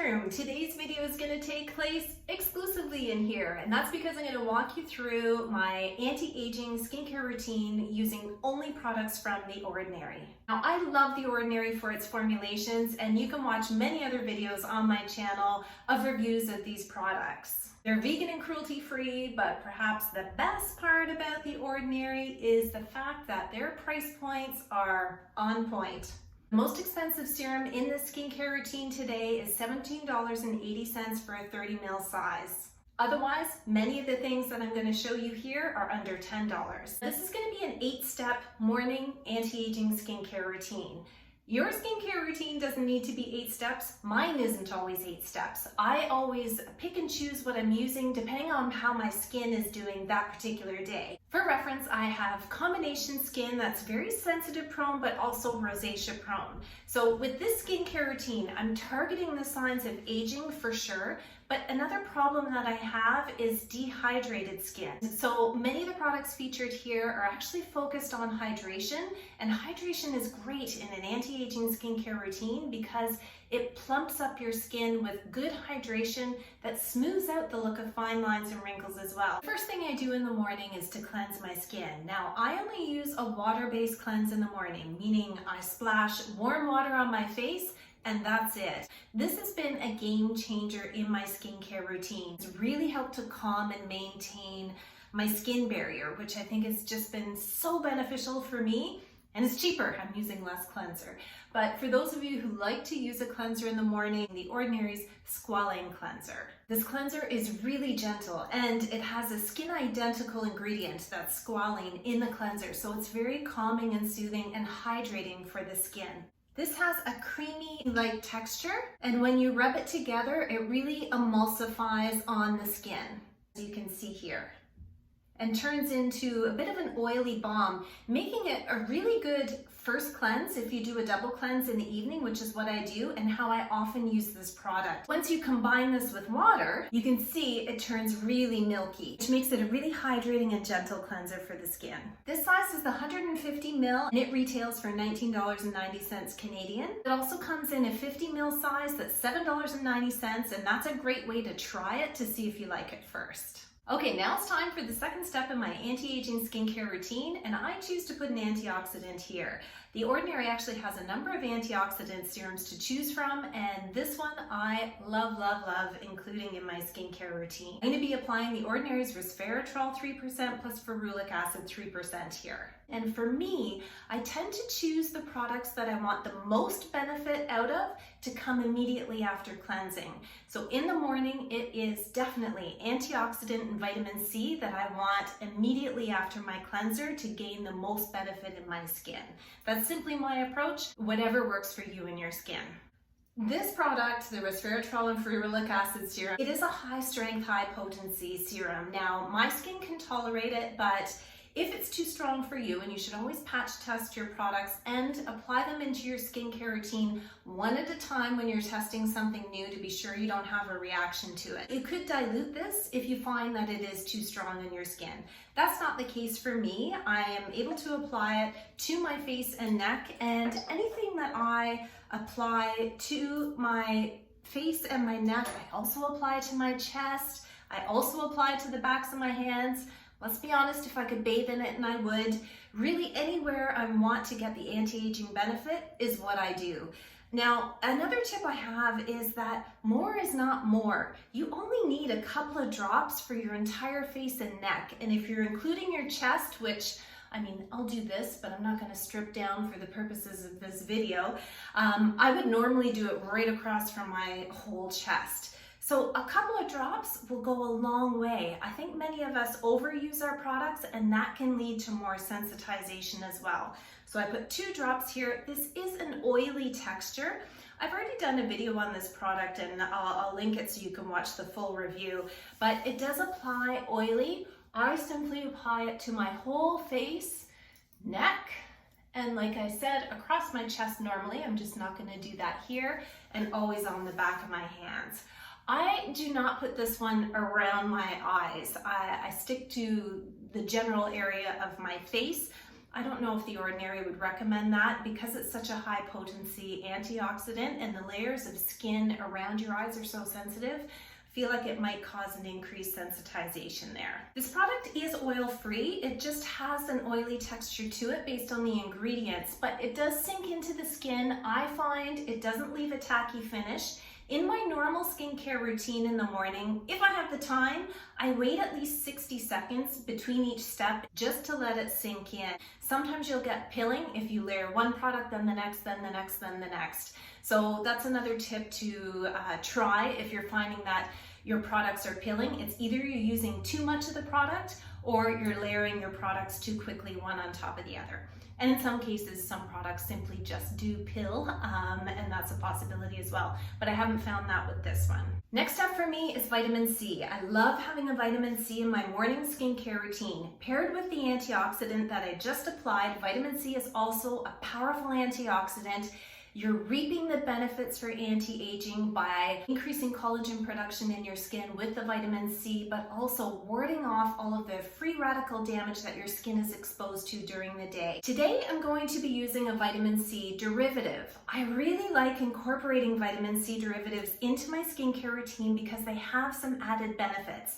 bathroom. Today's video is going to take place exclusively in here, and that's because I'm going to walk you through my anti-aging skincare routine using only products from The Ordinary. Now, I love The Ordinary for its formulations, and you can watch many other videos on my channel of reviews of these products. They're vegan and cruelty-free, but perhaps the best part about The Ordinary is the fact that their price points are on point. The most expensive serum in the skincare routine today is $17.80 for a 30 ml size. Otherwise, many of the things that I'm going to show you here are under $10. This is going to be an 8-step morning anti-aging skincare routine. Your skincare routine doesn't need to be 8 steps. Mine isn't always 8 steps. I always pick and choose what I'm using depending on how my skin is doing that particular day. For reference, I have combination skin that's very sensitive prone, but also rosacea prone. So with this skincare routine, I'm targeting the signs of aging for sure, but another problem that I have is dehydrated skin. So many of the products featured here are actually focused on hydration, and hydration is great in an anti-aging skincare routine because it plumps up your skin with good hydration that smooths out the look of fine lines and wrinkles as well. The first thing I do in the morning is to cleanse my skin. Now, I only use a water-based cleanse in the morning, meaning I splash warm water on my face and that's it. This has been a game changer in my skincare routine. It's really helped to calm and maintain my skin barrier, which I think has just been so beneficial for me. And it's cheaper, I'm using less cleanser. But for those of you who like to use a cleanser in the morning, The Ordinary's Squalane Cleanser. This cleanser is really gentle and it has a skin identical ingredient, that's squalane, in the cleanser. So it's very calming and soothing and hydrating for the skin. This has a creamy light texture, and when you rub it together, it really emulsifies on the skin, as you can see here, and turns into a bit of an oily balm, making it a really good first cleanse if you do a double cleanse in the evening, which is what I do and how I often use this product. Once you combine this with water, you can see it turns really milky, which makes it a really hydrating and gentle cleanser for the skin. This size is the 150 ml and it retails for $19.90 Canadian. It also comes in a 50 ml size that's $7.90, and that's a great way to try it to see if you like it first. Okay, now it's time for the second step in my anti-aging skincare routine, and I choose to put an antioxidant here. The Ordinary actually has a number of antioxidant serums to choose from, and this one I love, love, love including in my skincare routine. I'm going to be applying The Ordinary's Resveratrol 3% plus Ferulic acid 3% here. And for me, I tend to choose the products that I want the most benefit out of to come immediately after cleansing. So in the morning, it is definitely antioxidant and vitamin C that I want immediately after my cleanser to gain the most benefit in my skin. That's simply my approach, whatever works for you and your skin. This product, the Resveratrol and Ferulic acid serum, it is a high strength, high potency serum. Now, my skin can tolerate it, but if it's too strong for you, and you should always patch test your products and apply them into your skincare routine one at a time when you're testing something new to be sure you don't have a reaction to it. You could dilute this if you find that it is too strong in your skin. That's not the case for me. I am able to apply it to my face and neck, and anything that I apply to my face and my neck, I also apply to my chest. I also apply to the backs of my hands. Let's be honest, if I could bathe in it, and I would, really anywhere I want to get the anti-aging benefit is what I do. Now, another tip I have is that more is not more. You only need a couple of drops for your entire face and neck. And if you're including your chest, which, I mean, I'll do this, but I'm not going to strip down for the purposes of this video. I would normally do it right across from my whole chest. So a couple of drops will go a long way. I think many of us overuse our products, and that can lead to more sensitization as well. So I put 2 drops here. This is an oily texture. I've already done a video on this product, and I'll link it so you can watch the full review, but it does apply oily. I simply apply it to my whole face, neck, and like I said, across my chest normally. I'm just not going to do that here, and always on the back of my hands. I do not put this one around my eyes. I stick to the general area of my face. I don't know if The Ordinary would recommend that because it's such a high potency antioxidant and the layers of skin around your eyes are so sensitive. I feel like it might cause an increased sensitization there. This product is oil-free. It just has an oily texture to it based on the ingredients, but it does sink into the skin. I find it doesn't leave a tacky finish. In my normal skincare routine in the morning, if I have the time, I wait at least 60 seconds between each step just to let it sink in. Sometimes you'll get pilling if you layer one product, then the next, then the next, then the next. So that's another tip to try if you're finding that your products are pilling. It's either you're using too much of the product or you're layering your products too quickly, one on top of the other. And in some cases, some products simply just do pill, and that's a possibility as well. But I haven't found that with this one. Next up for me is vitamin C. I love having a vitamin C in my morning skincare routine. Paired with the antioxidant that I just applied, vitamin C is also a powerful antioxidant. You're reaping the benefits for anti-aging by increasing collagen production in your skin with the vitamin C, but also warding off all of the free radical damage that your skin is exposed to during the day. Today, I'm going to be using a vitamin C derivative. I really like incorporating vitamin C derivatives into my skincare routine because they have some added benefits.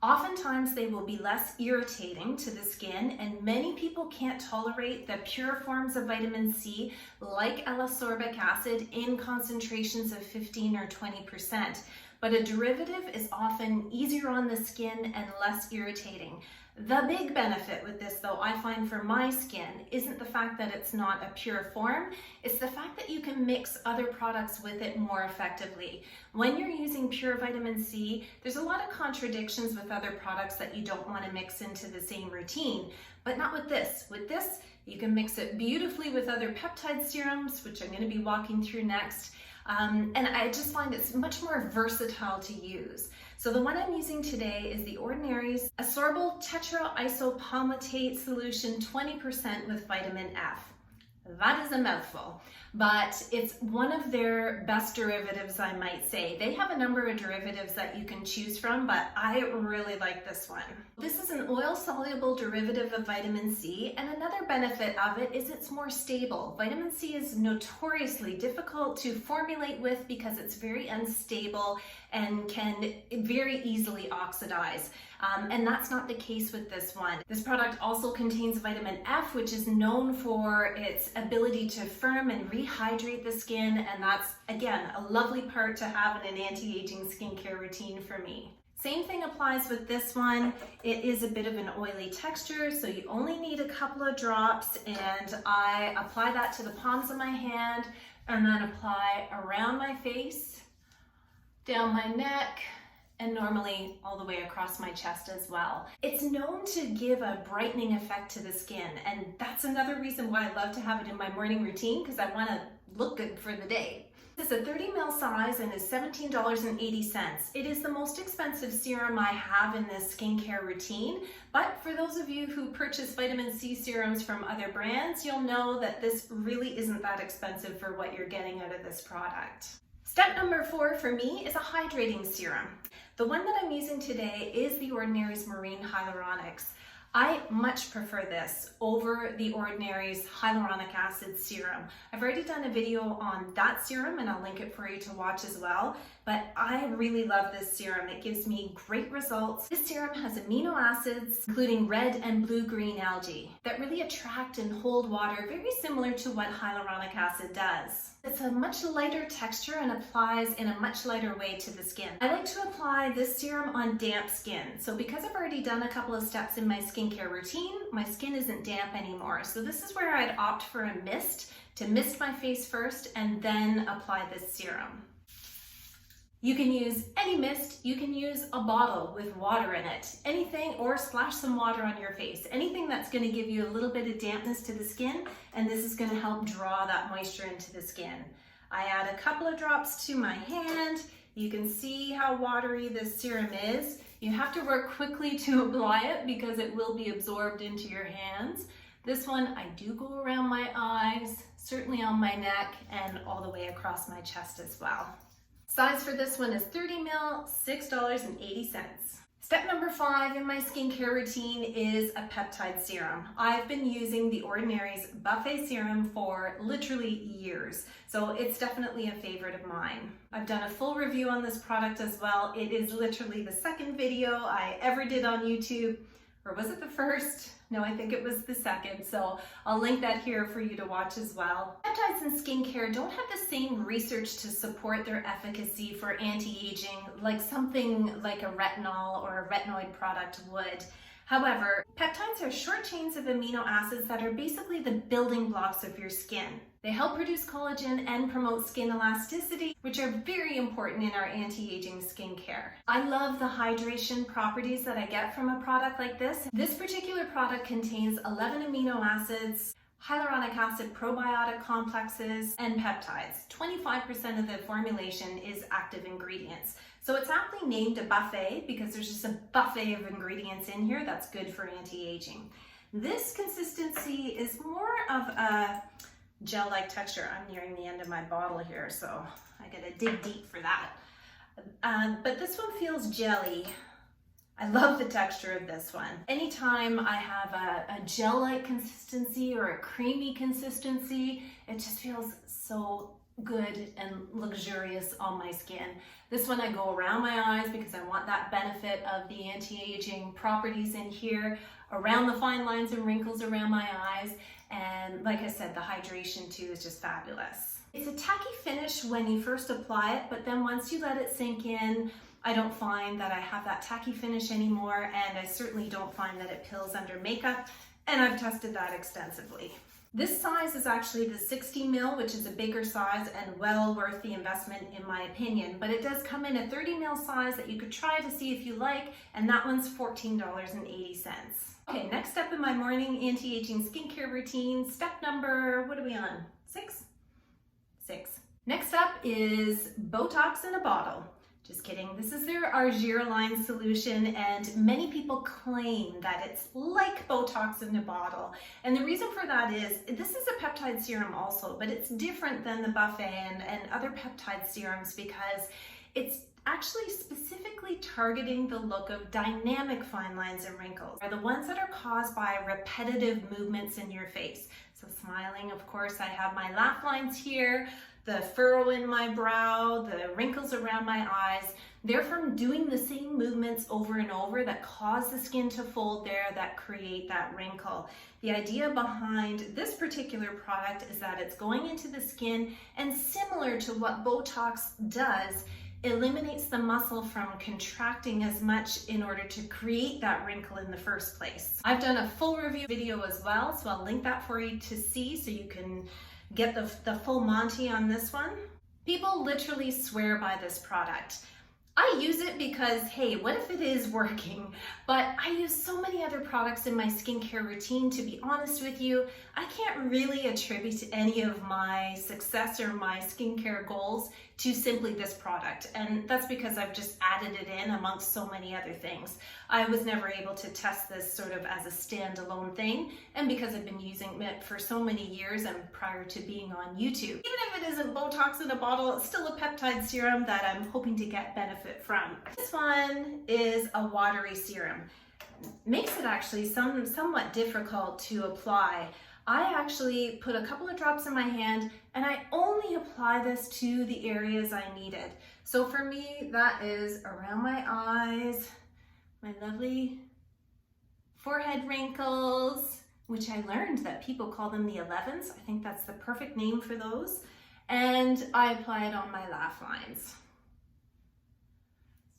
Oftentimes they will be less irritating to the skin, and many people can't tolerate the pure forms of vitamin C like L-ascorbic acid in concentrations of 15 or 20%. But a derivative is often easier on the skin and less irritating. The big benefit with this, though, I find for my skin isn't the fact that it's not a pure form, it's the fact that you can mix other products with it more effectively. When you're using pure vitamin C, there's a lot of contradictions with other products that you don't want to mix into the same routine, but not with this. With this, you can mix it beautifully with other peptide serums, which I'm going to be walking through next. And I just find it's much more versatile to use. So the one I'm using today is The Ordinary's Ascorbyl Tetroisopalmitate solution 20% with vitamin F. That is a mouthful, but it's one of their best derivatives, I might say. They have a number of derivatives that you can choose from, but I really like this one. This is an oil-soluble derivative of vitamin C, and another benefit of it is it's more stable. Vitamin C is notoriously difficult to formulate with because it's very unstable and can very easily oxidize. And that's not the case with this one. This product also contains vitamin F, which is known for its ability to firm and rehydrate the skin, and that's, again, a lovely part to have in an anti-aging skincare routine for me. Same thing applies with this one. It is a bit of an oily texture, so you only need a couple of drops, and I apply that to the palms of my hand and then apply around my face, down my neck, and normally all the way across my chest as well. It's known to give a brightening effect to the skin, and that's another reason why I love to have it in my morning routine, because I want to look good for the day. It's a 30 ml size and is $17.80. It is the most expensive serum I have in this skincare routine, but for those of you who purchase vitamin C serums from other brands, you'll know that this really isn't that expensive for what you're getting out of this product. Step number 4 for me is a hydrating serum. The one that I'm using today is The Ordinary's Marine Hyaluronics. I much prefer this over The Ordinary's hyaluronic acid serum. I've already done a video on that serum and I'll link it for you to watch as well, but I really love this serum. It gives me great results. This serum has amino acids, including red and blue-green algae, that really attract and hold water, very similar to what hyaluronic acid does. It's a much lighter texture and applies in a much lighter way to the skin. I like to apply this serum on damp skin. So because I've already done a couple of steps in my skincare routine, my skin isn't damp anymore. So this is where I'd opt for a mist, to mist my face first and then apply this serum. You can use any mist, you can use a bottle with water in it, anything, or splash some water on your face. Anything that's going to give you a little bit of dampness to the skin, and this is going to help draw that moisture into the skin. I add a couple of drops to my hand. You can see how watery this serum is. You have to work quickly to apply it because it will be absorbed into your hands. This one, I do go around my eyes, certainly on my neck, and all the way across my chest as well. Size for this one is 30 ml, $6.80. Step number 5 in my skincare routine is a peptide serum. I've been using The Ordinary's Buffet Serum for literally years, so it's definitely a favorite of mine. I've done a full review on this product as well. It is literally the second video I ever did on YouTube, or was it the first? No, I think it was the second, so I'll link that here for you to watch as well. Peptides in skincare don't have the same research to support their efficacy for anti-aging like something like a retinol or a retinoid product would. However, peptides are short chains of amino acids that are basically the building blocks of your skin. They help produce collagen and promote skin elasticity, which are very important in our anti-aging skincare. I love the hydration properties that I get from a product like this. This particular product contains 11 amino acids, hyaluronic acid probiotic complexes, and peptides. 25% of the formulation is active ingredients. So it's aptly named a buffet because there's just a buffet of ingredients in here that's good for anti-aging. This consistency is more of a gel-like texture. I'm nearing the end of my bottle here, so I gotta dig deep for that. But this one feels jelly. I love the texture of this one. Anytime I have a gel-like consistency or a creamy consistency, it just feels so good and luxurious on my skin. This one I go around my eyes because I want that benefit of the anti-aging properties in here, around the fine lines and wrinkles around my eyes, and like I said, the hydration too is just fabulous. It's a tacky finish when you first apply it, but then once you let it sink in, I don't find that I have that tacky finish anymore, and I certainly don't find that it pills under makeup, and I've tested that extensively. This size is actually the 60 ml, which is a bigger size and well worth the investment in my opinion, but it does come in a 30 ml size that you could try to see if you like, and that one's $14.80. Okay, next step in my morning anti-aging skincare routine, step number, what are we on? 6? Next up is Botox in a bottle. Just kidding, this is their Argiraline solution, and many people claim that it's like Botox in a bottle. And the reason for that is, this is a peptide serum also, but it's different than the Buffet and other peptide serums because it's actually specifically targeting the look of dynamic fine lines and wrinkles, are the ones that are caused by repetitive movements in your face. So smiling, of course, I have my laugh lines here, the furrow in my brow, the wrinkles around my eyes. They're from doing the same movements over and over that cause the skin to fold there, that create that wrinkle. The idea behind this particular product is that it's going into the skin, and similar to what Botox does, eliminates the muscle from contracting as much in order to create that wrinkle in the first place. I've done a full review video as well, so I'll link that for you to see so you can get the full Monty on this one. People literally swear by this product. I use it because, hey, what if it is working? But I use so many other products in my skincare routine, to be honest with you. I can't really attribute any of my success or my skincare goals to simply this product. And that's because I've just added it in amongst so many other things. I was never able to test this sort of as a standalone thing. And because I've been using it for so many years and prior to being on YouTube. Even if it isn't Botox in a bottle, it's still a peptide serum that I'm hoping to get benefit from. This one is a watery serum. Makes it actually somewhat difficult to apply. I actually put a couple of drops in my hand and I only apply this to the areas I needed. So for me, that is around my eyes, my lovely forehead wrinkles, which I learned that people call them the 11s. I think that's the perfect name for those. And I apply it on my laugh lines.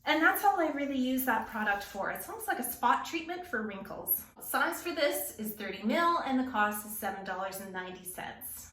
And that's all I really use that product for. It's almost like a spot treatment for wrinkles. Size for this is 30 ml and the cost is $7.90.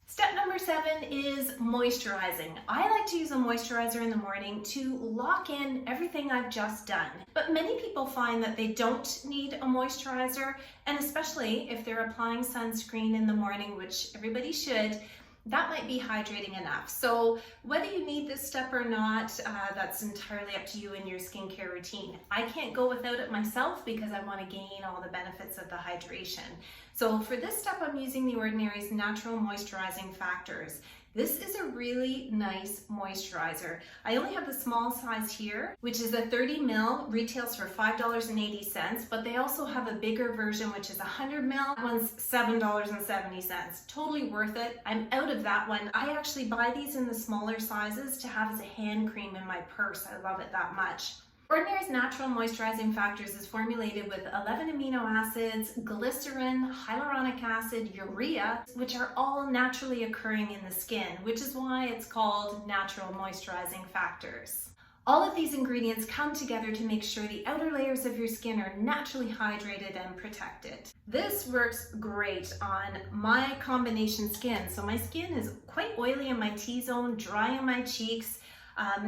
Step number 7 is moisturizing. I like to use a moisturizer in the morning to lock in everything I've just done. But many people find that they don't need a moisturizer, and especially if they're applying sunscreen in the morning, which everybody should, that might be hydrating enough. So whether you need this step or not, that's entirely up to you in your skincare routine. I can't go without it myself because I want to gain all the benefits of the hydration. So for this step, I'm using The Ordinary's natural moisturizing factors. This is a really nice moisturizer. I only have the small size here, which is a 30 ml, retails for $5.80, but they also have a bigger version, which is 100 ml. That one's $7.70. Totally worth it. I'm out of that one. I actually buy these in the smaller sizes to have as a hand cream in my purse. I love it that much. Ordinary's natural moisturizing factors is formulated with 11 amino acids, glycerin, hyaluronic acid, urea, which are all naturally occurring in the skin, which is why it's called natural moisturizing factors. All of these ingredients come together to make sure the outer layers of your skin are naturally hydrated and protected. This works great on my combination skin. So my skin is quite oily in my T-zone, dry in my cheeks.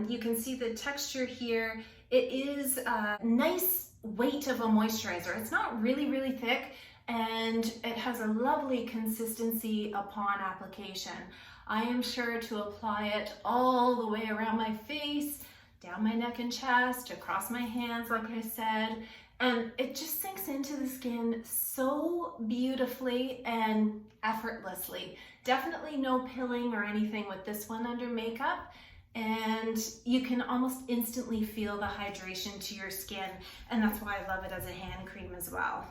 You can see the texture here. It is a nice weight of a moisturizer. It's not really, really thick, and it has a lovely consistency upon application. I am sure to apply it all the way around my face, down my neck and chest, across my hands, like I said, and it just sinks into the skin so beautifully and effortlessly. Definitely no pilling or anything with this one under makeup. And you can almost instantly feel the hydration to your skin, and that's why I love it as a hand cream as well.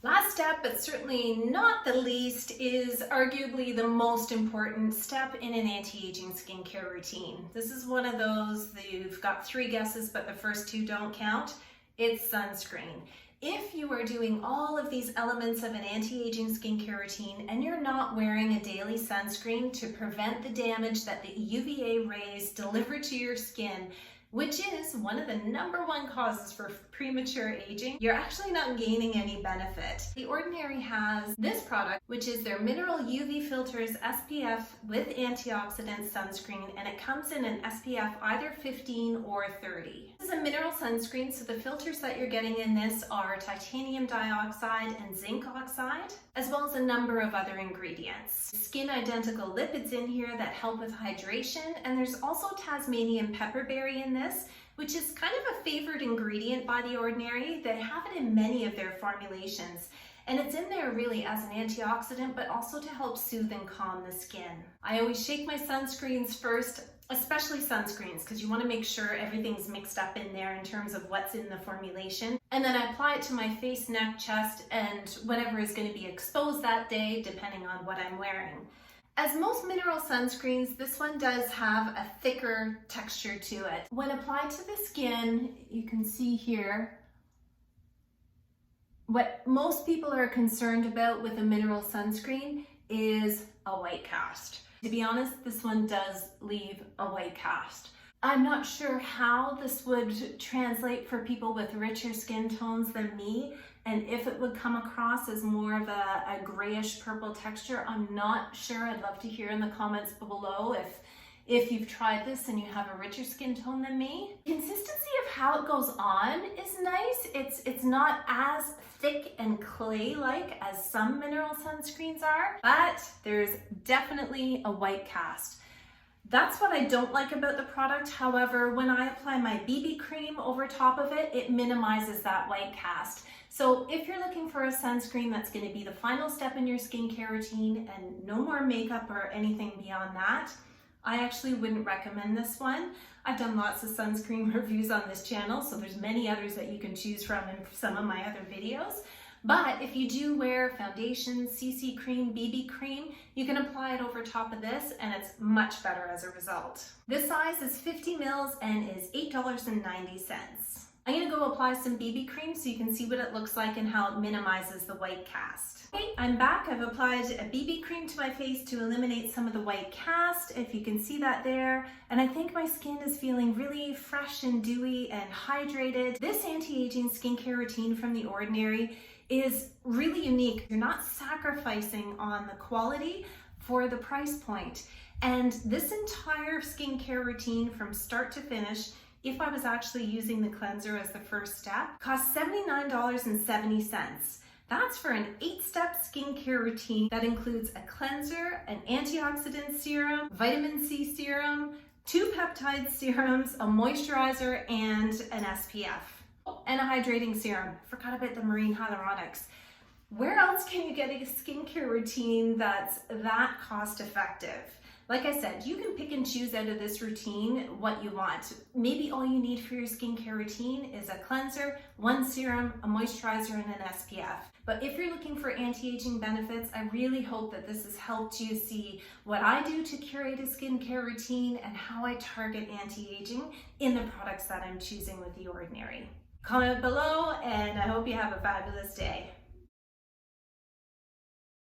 Last step, but certainly not the least, is arguably the most important step in an anti-aging skincare routine. This is one of those that you've got 3 guesses, but the first 2 don't count. It's sunscreen. If you are doing all of these elements of an anti-aging skincare routine and you're not wearing a daily sunscreen to prevent the damage that the UVA rays deliver to your skin, which is one of the #1 causes for premature aging, you're actually not gaining any benefit. The Ordinary has this product, which is their Mineral UV Filters SPF with Antioxidant Sunscreen, and it comes in an SPF either 15 or 30. This is a mineral sunscreen, so the filters that you're getting in this are titanium dioxide and zinc oxide, as well as a number of other ingredients. Skin identical lipids in here that help with hydration, and there's also Tasmanian pepperberry in this, which is kind of a favored ingredient by the Ordinary. They have it in many of their formulations, and it's in there really as an antioxidant, but also to help soothe and calm the skin. I always shake my sunscreens first, especially sunscreens, because you want to make sure everything's mixed up in there in terms of what's in the formulation. And then I apply it to my face, neck, chest, and whatever is going to be exposed that day, depending on what I'm wearing. As most mineral sunscreens, this one does have a thicker texture to it. When applied to the skin, you can see here, what most people are concerned about with a mineral sunscreen is a white cast. To be honest, this one does leave a white cast. I'm not sure how this would translate for people with richer skin tones than me, and if it would come across as more of a grayish purple texture. I'm not sure. I'd love to hear in the comments below if you've tried this and you have a richer skin tone than me. Consistency of how it goes on is nice. It's not as thick and clay-like as some mineral sunscreens are, but there's definitely a white cast. That's what I don't like about the product. However, when I apply my BB cream over top of it, it minimizes that white cast. So if you're looking for a sunscreen that's going to be the final step in your skincare routine and no more makeup or anything beyond that, I actually wouldn't recommend this one. I've done lots of sunscreen reviews on this channel, so there's many others that you can choose from in some of my other videos. But if you do wear foundation, CC cream, BB cream, you can apply it over top of this and it's much better as a result. This size is 50 mils and is $8.90. I'm gonna go apply some BB cream so you can see what it looks like and how it minimizes the white cast. Okay, I'm back. I've applied a BB cream to my face to eliminate some of the white cast, if you can see that there. And I think my skin is feeling really fresh and dewy and hydrated. This anti-aging skincare routine from The Ordinary is really unique. You're not sacrificing on the quality for the price point. And this entire skincare routine from start to finish, if I was actually using the cleanser as the first step, costs $79.70. That's for an 8-step skincare routine that includes a cleanser, an antioxidant serum, vitamin C serum, 2 peptide serums, a moisturizer, and an SPF. And a hydrating serum. Forgot about the marine hyaluronics. Where else can you get a skincare routine that's that cost effective? Like I said, you can pick and choose out of this routine what you want. Maybe all you need for your skincare routine is a cleanser, one serum, a moisturizer, and an SPF. But if you're looking for anti-aging benefits, I really hope that this has helped you see what I do to curate a skincare routine and how I target anti-aging in the products that I'm choosing with The Ordinary. Comment below, and I hope you have a fabulous day.